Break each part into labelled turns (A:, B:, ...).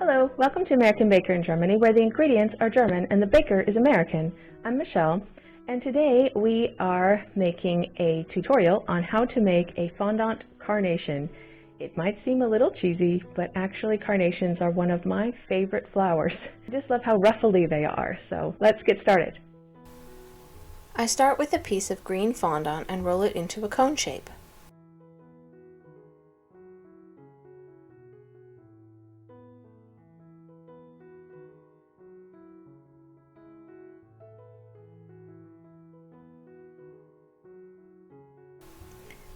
A: Hello, welcome to American Baker in Germany, where the ingredients are German and the baker is American. I'm Michelle, and today we are making a tutorial on how to make a fondant carnation. It might seem a little cheesy, but actually carnations are one of my favorite flowers. I just love how ruffly they are, so let's get started.
B: I start with a piece of green fondant and roll it into a cone shape.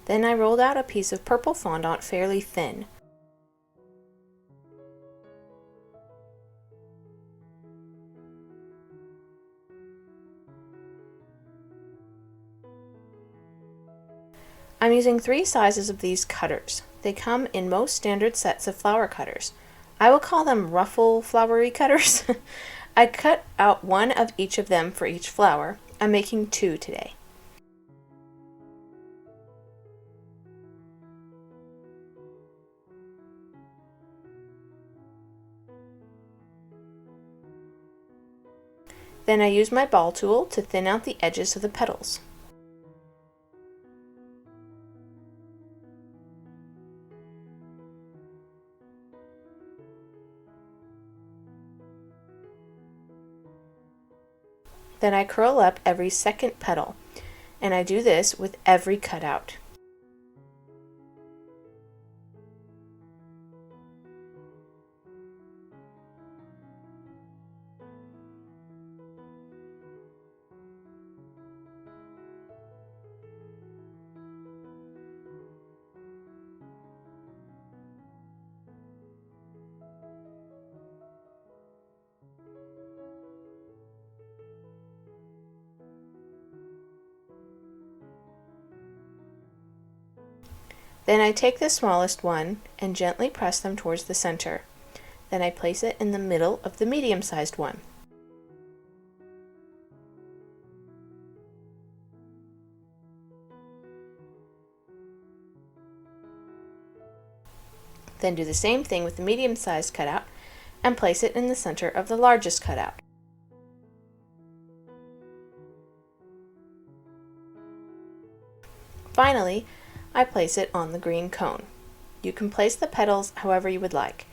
B: Then I rolled out a piece of purple fondant fairly thin. I'm using 3 sizes of these cutters. They come in most standard sets of flower cutters. I will call them ruffle flowery cutters. I cut out one of each of them for each flower. I'm making 2 today. Then I use my ball tool to thin out the edges of the petals. Then I curl up every second petal, and I do this with every cutout. Then I take the smallest one and gently press them towards the center. Then I place it in the middle of the medium-sized one. Then do the same thing with the medium-sized cutout and place it in the center of the largest cutout. Finally, I place it on the green cone. You can place the petals however you would like.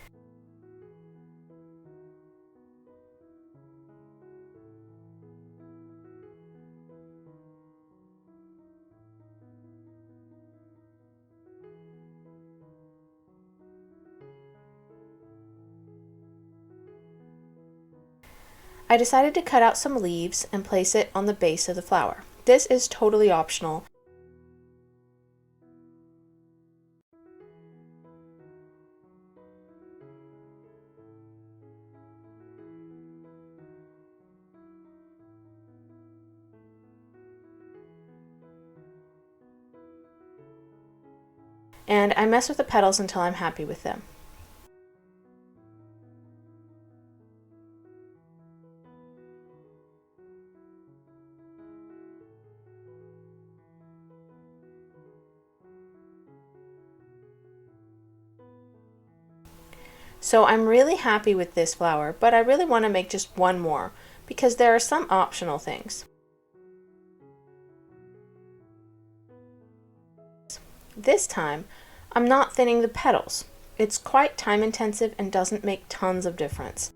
B: I decided to cut out some leaves and place it on the base of the flower. This is totally optional. And I mess with the petals until I'm happy with them. So I'm really happy with this flower, but I really want to make just one more because there are some optional things. This time, I'm not thinning the petals. It's quite time intensive and doesn't make tons of difference.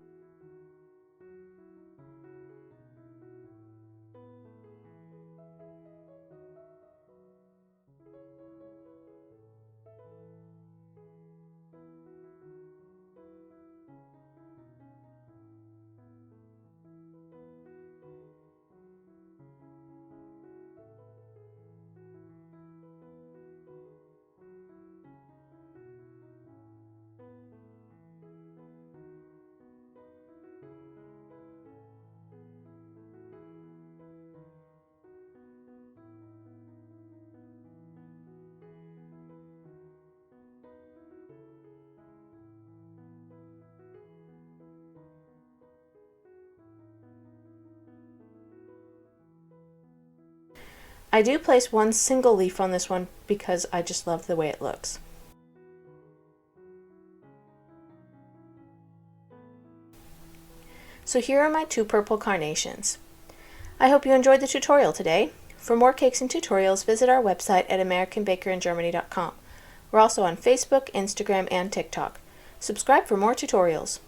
B: I do place one single leaf on this one because I just love the way it looks. So here are my 2 purple carnations. I hope you enjoyed the tutorial today. For more cakes and tutorials, visit our website at americanbakersingermany.com. We're also on Facebook, Instagram, and TikTok. Subscribe for more tutorials.